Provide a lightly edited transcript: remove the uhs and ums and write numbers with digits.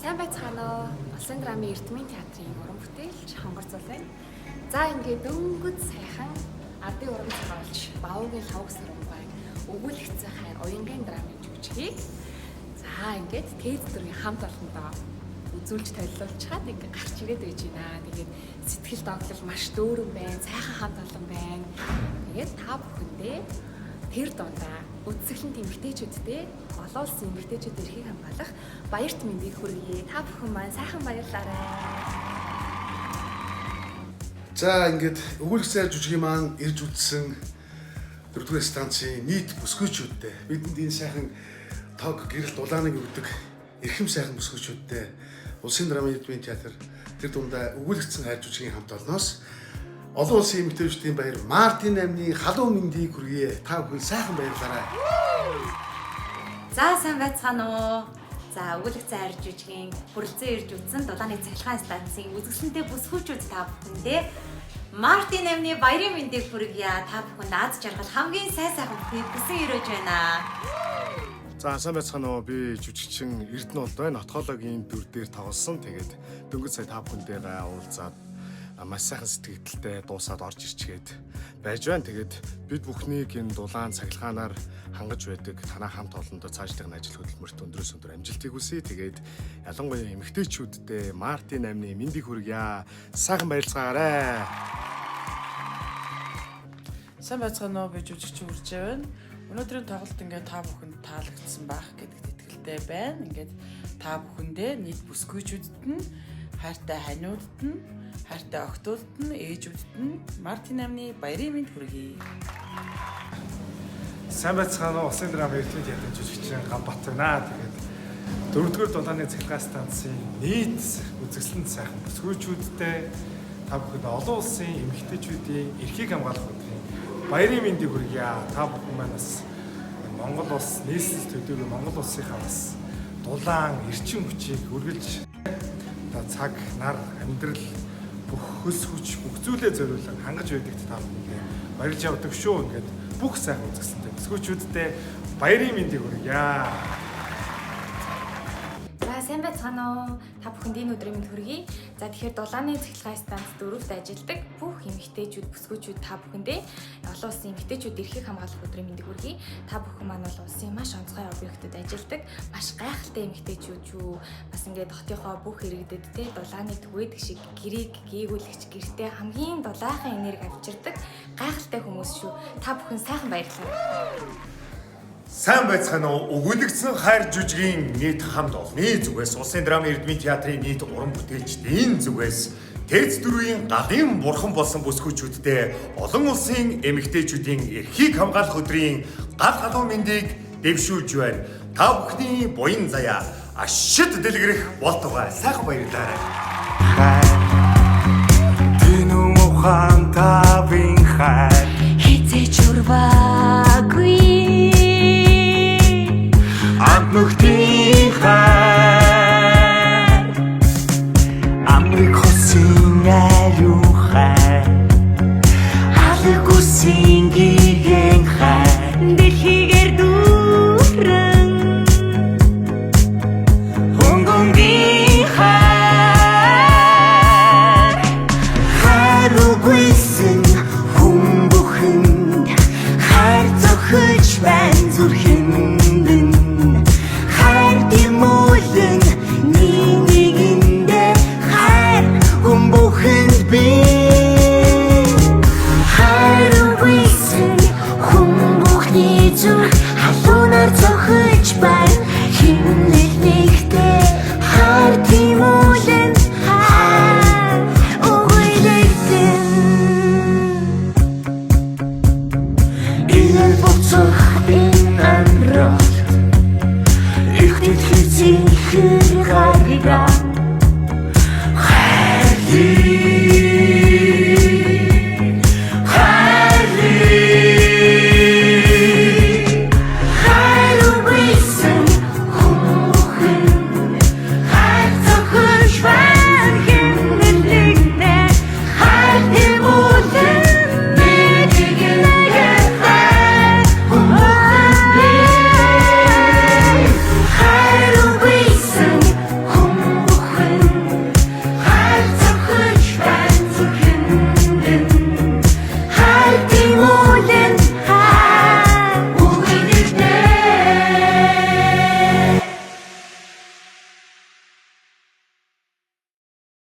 Сайн байцгаана уу? Улсын драмын Эрдмийн театрын уран бүтээлч хонгорцол байна. За ингээд дөнгөж сайхан ардын уран зохиолч Баогийн лавг сармбай өгүүлэгдсэн хайр уянгийн драмын жүжигийг за ингээд тез дөрвийн хамт олондоо үзүүлж толилуулчихад ингээд гарч ирээд байж байна. Тэгээд сэтгэл догтлол маш дөөрөн байна. Сайхан хамт олон байна. Тэгээд та бүхэндээ тэр дундаа үдсгэлэн эмэгтэйчүүдтэй олон улсын эмэгтэйчүүд эрхийг хамгаалах баярт мэндийг хүргье. Та бүхэн маань сайхан баярлаарай. За ингээд өгүүлэгцээр жүжигийн маань ирж үзсэн 4-р станцын нийт бүсгүйчүүдтэй бидэнд энэ сайхан тог гэрэл дулааныг өгдөг эрхэм сайхан бүсгүйчүүдтэй Улсын драмын Эрдмийн театр тэр дундаа өгүүлэгдсэн хайр жүжигийн хамт олноос олон улсын эмэгтэйчүүдийн баяр Мартин амны халуун мэндийг хүргье. Та бүхэн сайхан баярлаарай. За сайн байцгаана уу. За өгүүлэгцэн хайр жүжигийн хүрэлцэн ирж үзсэн дулааны цахилгаан станцын үзэсгэлэнтэй бүсгүйчүүд та бүхэндээ Мартин амны баярын мэндийг хүргье. Та бүхэнд аз жаргал хамгийн сайхан бүхнийг хүсэн өрөөж байна. За сайн байцгаана уу. Би жүжигчин Эрдэнэ бол байна. Отгоологийн дүр дээр тоглосон. Тэгээд дөнгөж сая та бүхэндээ уулзаад маш сайхан сэтгэлдээ дуусаад орж ирчгээд байж байна. Тэгээд бид бүхнийг энэ дулаан цахилгаанаар хангаж байдаг танаа хамт олондоо цаашлахын ажил хөдөлмөрт өндрөөс өндөр амжилтыг хүсье. Тэгээд ялангуяа эмэгтэйчүүддээ Мартин амны мэндийг хүргье. Сайхан баярлцгаарай. Сайн байцгаана уу. Би жүжигчин Үржээ байна. Өнөөдрийн тоглолт ингээд та бүхэнд таалагдсан байх гэдэгт итгэлтэй байна. Ингээд та бүхэндээ нийт бүсгүйчүүдэд нь хайртай ханиудад нь хайртай охтуудад нь ээжүүдэд нь Мартин амны баярын мэнд хүргье. Сайн байцгаана уу. Улсын драмын Эрдмийн театрын жүжигчин Гамбат байна. Тэгээд 4-р дулааны цахилгаан станцын нийт үзэсгэлэнт сайхан бүсгүйчүүдтэй та бүхэнд олон улсын эмэгтэйчүүдийн эрхийг хамгаалах өдрийн баярын мэндийг хүргье. Та бүхэн маань бас Монгол улс нийслэл төдийгүй Монгол улсынхаа бас дулаан эрчим хүчийг үргэлж цаг нар амьдрал бүх хөс хүч бүх зүйлээ зориулан хангаж байдагт та бүхэндээ баярлж явдаг шүү. Ингээд бүх сайхан үзэсгэлэнтэй бүсгүйчүүдтэй баярын мэндийг хүргье. За сайн байцгаана уу? Та бүхэнд энэ өдрийн мэнд хүргье. За тэгэхээр дулааны цахилгаан станц 4-т ажилладаг бүх эмэгтэйчүүд бүсгүйчүүд та бүхэндээ олон улсын эмэгтэйчүүд эрхийг хамгаалах өдрийн мэндийг хүргье. Та бүхэн маань бол улсын маш онцгой объектэд ажилладаг маш гайхалтай эмэгтэйчүүд юу. Бас ингээд хотынхоо бүх иргэдэд те дулааны түгээдэг шиг гэрийг гээгүүлэгч гэртээ хамгийн дулаахан энерги авчирдаг гайхалтай хүмүүс шүү. Та бүхэн сайхан баярлалаа. Сайн байцгаана уу. Өгүүлэгдсэн хайр жүжигийн нийт хамт олонны зүгээс Улсын драмын Эрдмийн театрын нийт уран бүтээлчдийн зүгээс Тэц дөрвийн галын бурхан болсон бүсгүйчүүдтэй олон улсын эмэгтэйчүүдийн эрхийг хамгаалах өдрийн гал халуун мэндийг дэвшүүлж байна. Та бүхний буян заяа ашид дэлгэрэх болтугай сайхан баярлалаа. Тинү ухаан тавин хайр хэзээ чурваагүй Амнухтын хайр Амрик хосын ариун хайр Алик үсийн гиген хайр дэлхийгээр дүүрэн Хонгонгийн хайр Хайр үгүйсэн хүн бүхэнд хайр зохиж байна зүрхэнд Хайр